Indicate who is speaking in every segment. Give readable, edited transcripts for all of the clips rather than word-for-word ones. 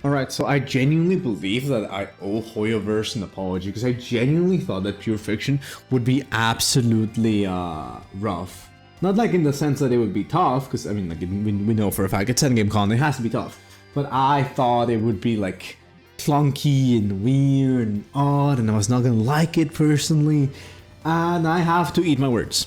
Speaker 1: Alright, so I genuinely believe that I owe Hoyoverse an apology because I genuinely thought that Pure Fiction would be absolutely rough. Not like in the sense that it would be tough, because I mean, like we know for a fact it's endgame content, it has to be tough. But I thought it would be like clunky and weird and odd, and I was not gonna like it personally. And I have to eat my words.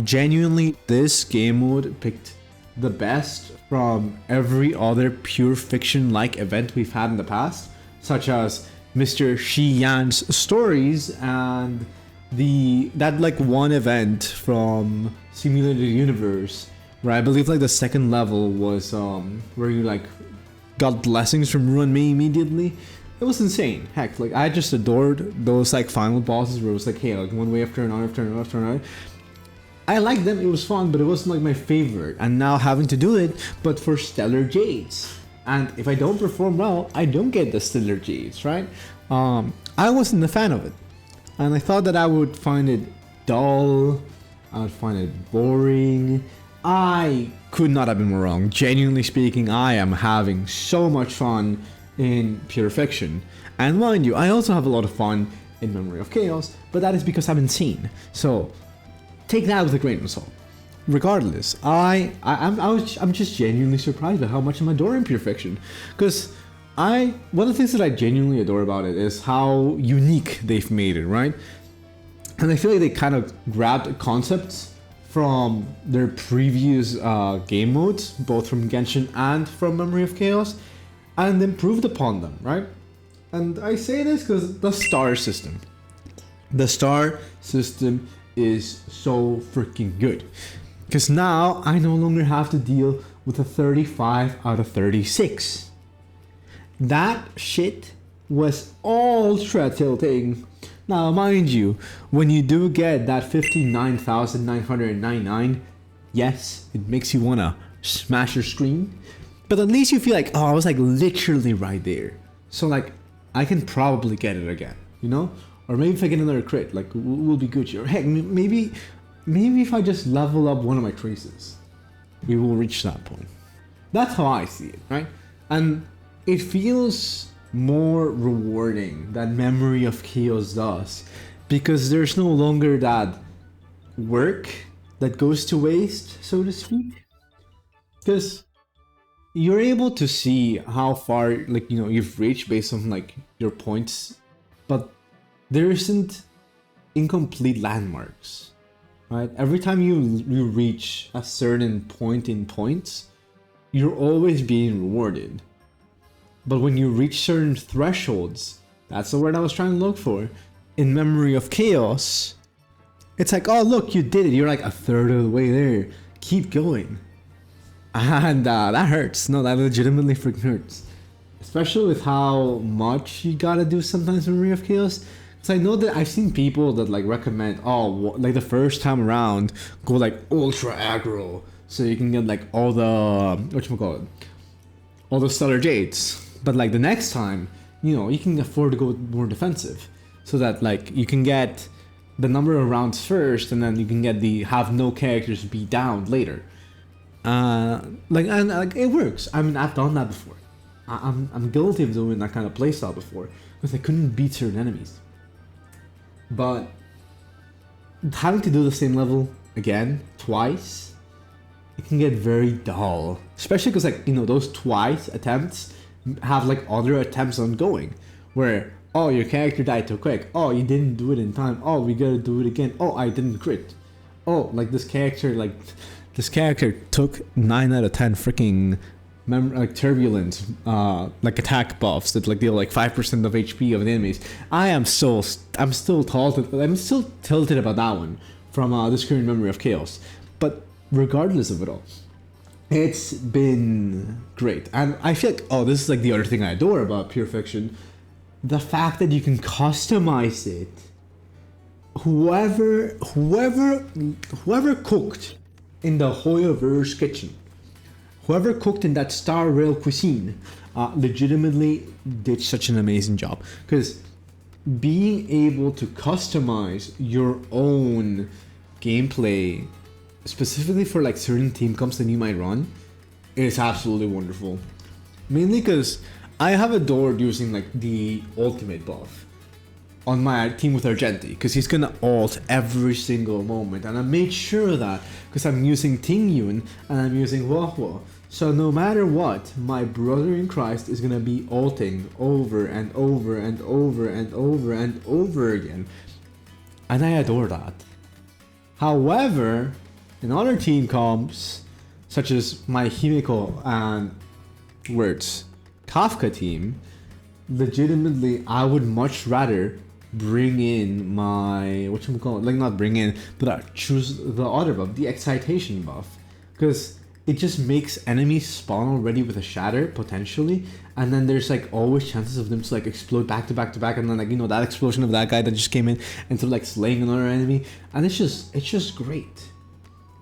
Speaker 1: Genuinely, this game mode picked the best from every other Pure Fiction-like event we've had in the past, such as Mr. Shi Yan's stories and that like one event from Simulated Universe, where I believe like the second level was where you like got blessings from Ruin Me immediately. It was insane. Heck, like I just adored those like final bosses where it was like, hey, like one way after another. I liked them, it was fun, but it wasn't like my favorite. And now having to do it, but for Stellar Jades. And if I don't perform well, I don't get the Stellar Jades, right? I wasn't a fan of it. And I thought that I would find it dull, I would find it boring. I could not have been more wrong. Genuinely speaking, I am having so much fun in Pure Fiction. And mind you, I also have a lot of fun in Memory of Chaos, but that is because I'm insane. So take that with a grain of salt. Regardless, I'm just genuinely surprised by how much I'm adoring Pure Fiction, because one of the things that I genuinely adore about it is how unique they've made it, right? And I feel like they kind of grabbed concepts from their previous game modes, both from Genshin and from Memory of Chaos, and improved upon them, right? And I say this because the star system is so freaking good, because now I no longer have to deal with a 35 out of 36. That shit was ultra tilting. Now mind you, when you do get that 59,999, yes, it makes you wanna smash your screen, but at least you feel like, oh, I was like literally right there, so like I can probably get it again, you know? Or maybe if I get another crit, like we'll be Gucci. Or heck, maybe if I just level up one of my traces, we will reach that point. That's how I see it, right? And it feels more rewarding than Memory of Chaos does, because there's no longer that work that goes to waste, so to speak. Because you're able to see how far, like, you know, you've reached based on like your points, but there isn't incomplete landmarks, right? Every time you reach a certain point in points, you're always being rewarded. But when you reach certain thresholds, that's the word I was trying to look for, in Memory of Chaos, it's like, oh look, you did it, you're like a third of the way there, keep going. And that hurts. No, that legitimately freaking hurts. Especially with how much you gotta do sometimes in Memory of Chaos. So I know that I've seen people that like recommend, oh, like the first time around, go like ultra aggro, so you can get like all the, whatchamacallit, all the Stellar Jades. But like the next time, you know, you can afford to go more defensive, so that like you can get the number of rounds first, and then you can get the have no characters be down later. Like it works. I mean, I've done that before. I'm guilty of doing that kind of playstyle before, because I couldn't beat certain enemies. But having to do the same level again, twice, it can get very dull. Especially because, like, you know, those twice attempts have like other attempts ongoing, where, oh, your character died too quick, oh, you didn't do it in time, oh, we gotta do it again, oh, I didn't crit, oh, like this character took 9 out of 10 freaking like turbulent like attack buffs that like deal like 5% of HP of the enemies. I'm still tilted about that one from this current Memory of Chaos. But regardless of it all, it's been great. And I feel like, oh, this is like the other thing I adore about Pure Fiction, the fact that you can customize it. Whoever cooked in the Hoyoverse kitchen, whoever cooked in that Star Rail cuisine, legitimately did such an amazing job. Because being able to customize your own gameplay, specifically for like certain team comps that you might run, is absolutely wonderful. Mainly because I have adored using like the ultimate buff on my team with Argenti, because he's gonna ult every single moment, and I made sure of that because I'm using Ting Yun and I'm using Wahua. So no matter what, my brother in Christ is gonna be ulting over and over and over and over and over again, and I adore that. However, in other team comps, such as my Himiko and Words Kafka team, legitimately I would much rather bring in my, whatchamacallit, like not bring in, but choose the other buff, the excitation buff, because it just makes enemies spawn already with a shatter potentially, and then there's like always chances of them to like explode back to back to back, and then like, you know, that explosion of that guy that just came in and like slaying another enemy, and it's just great.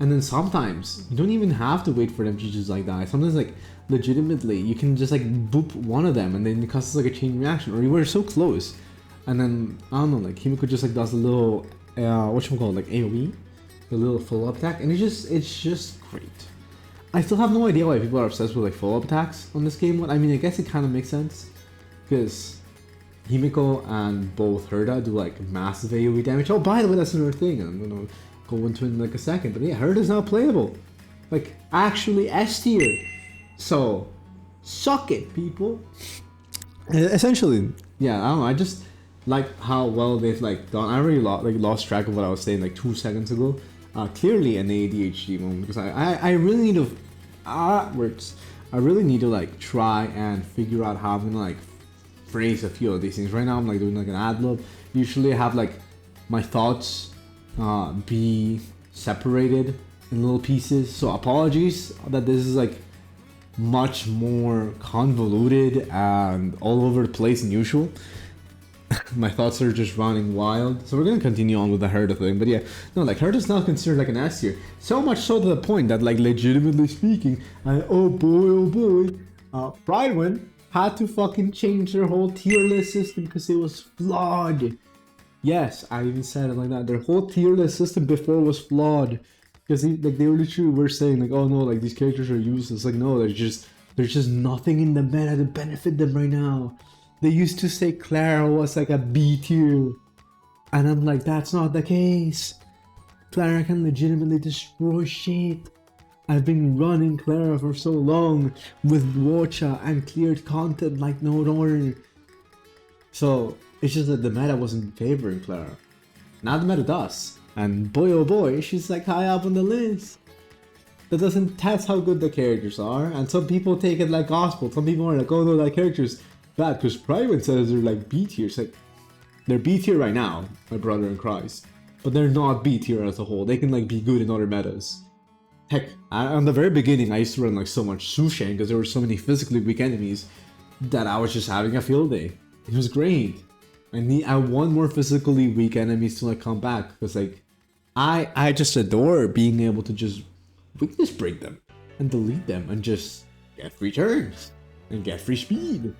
Speaker 1: And then sometimes you don't even have to wait for them to just like die. Sometimes like legitimately you can just like boop one of them and then it causes like a chain reaction, or you were so close. And then, I don't know, like Himiko just like does a little, whatchamacallit, like AoE, a little follow-up attack, and it's just great. I still have no idea why people are obsessed with like follow-up attacks on this game. I mean, I guess it kind of makes sense, because Himiko and both Herda do like massive AoE damage. Oh, by the way, that's another thing, I'm gonna go into it in like a second, but yeah, Herda's not playable. Like, actually S tier. So, suck it, people. Essentially, yeah, I don't know, I just like how well they've like done. I already lost track of what I was saying like 2 seconds ago. Clearly an ADHD moment, because I really need to words. I really need to like try and figure out how I'm gonna like phrase a few of these things. Right now I'm like doing like an ad lib. Usually I have like my thoughts be separated in little pieces. So apologies that this is like much more convoluted and all over the place than usual. My thoughts are just running wild. So we're gonna continue on with the Herda thing, but yeah, no, like Herda's not considered like an S tier. So much so to the point that, like, legitimately speaking, oh boy, Brightwin had to fucking change their whole tier list system because it was flawed. Yes, I even said it like that. Their whole tier list system before was flawed, because they were literally were saying like, oh no, like these characters are useless. Like, no, there's just nothing in the meta to benefit them right now. They used to say Clara was like a B tier, and I'm like, that's not the case. Clara can legitimately destroy shit. I've been running Clara for so long with Watcha and cleared content like no other. So it's just that the meta wasn't favoring Clara. Now the meta does, and boy oh boy, she's like high up on the list. That doesn't test how good the characters are, and some people take it like gospel. Some people are like, oh no, that character's bad, because Private says they're like B tier. It's like, they're B tier right now, my brother in Christ, but they're not B tier as a whole. They can like be good in other metas. Heck, on the very beginning, I used to run like so much Sushan because there were so many physically weak enemies that I was just having a field day. It was great. I want more physically weak enemies to like come back, because like I just adore being able to just weakness break them and delete them and just get free turns and get free speed.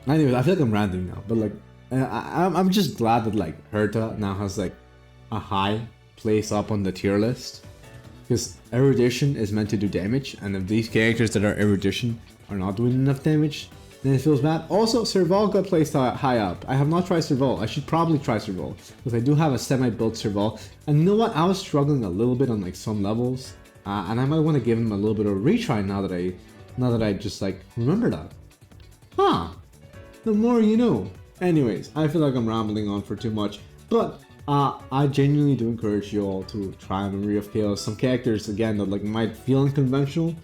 Speaker 1: Anyways, I feel like I'm ranting now, but like I'm just glad that like Herta now has like a high place up on the tier list, because erudition is meant to do damage, and if these characters that are erudition are not doing enough damage, then it feels bad. Also, Serval got placed high up. I have not tried Serval. I should probably try Serval, because I do have a semi-built Serval, and you know what? I was struggling a little bit on like some levels, and I might want to give him a little bit of a retry now that I just like remember that. Huh? The more you know. Anyways, I feel like I'm rambling on for too much, but I genuinely do encourage you all to try Memory of Chaos. Some characters, again, that like might feel unconventional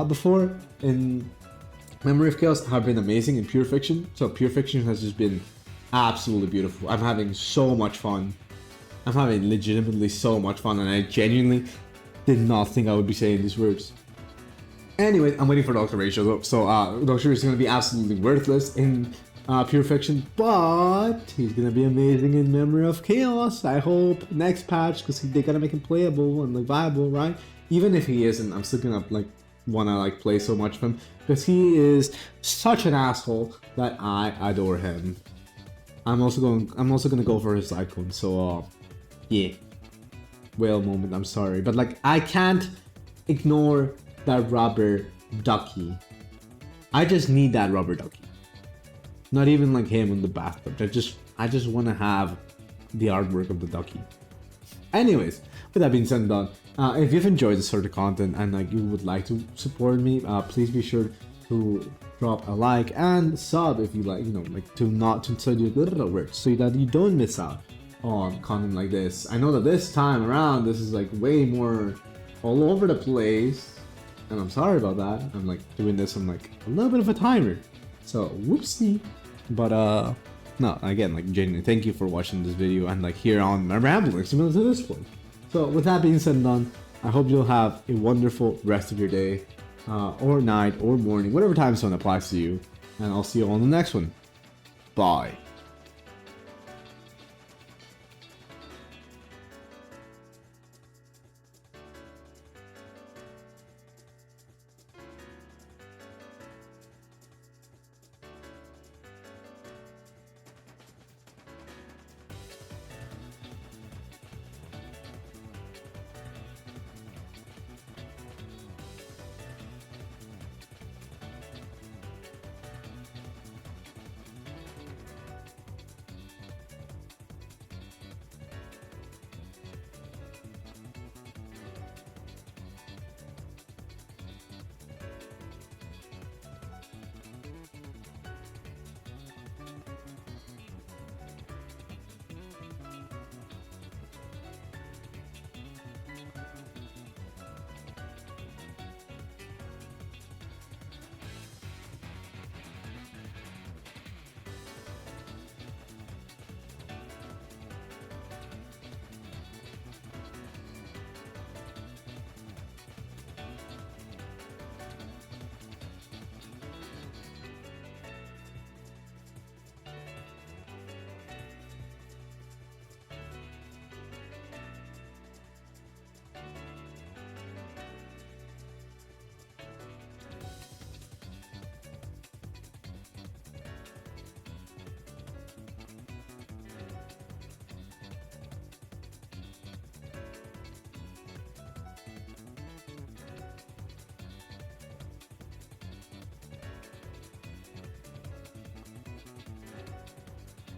Speaker 1: before in Memory of Chaos have been amazing in Pure Fiction. So Pure Fiction has just been absolutely beautiful. I'm having so much fun. I'm having legitimately so much fun, and I genuinely did not think I would be saying these words. Anyway, I'm waiting for Dr. Ratio though. So Dr. is going to be absolutely worthless in Pure Fiction, but he's going to be amazing in Memory of Chaos. I hope next patch, because they got to make him playable and like viable, right? Even if he isn't, I'm still going to like want to like play so much of him, because he is such an asshole that I adore him. I'm also going to go for his icon. So yeah, whale moment. I'm sorry, but like I can't ignore that rubber ducky. I just need that rubber ducky. Not even like him in the bathtub. I just want to have the artwork of the ducky. Anyways, with that being said and done, if you've enjoyed this sort of content and like you would like to support me, please be sure to drop a like and sub if you like, you know, like to so that you don't miss out on content like this. I know that this time around this is like way more all over the place, and I'm sorry about that. I'm like doing this on like a little bit of a timer, so whoopsie. But no, again, like genuinely, thank you for watching this video and like here on my rambling similar to this one. So with that being said and done, I hope you'll have a wonderful rest of your day, or night, or morning, whatever time zone applies to you, and I'll see you on the next one. Bye.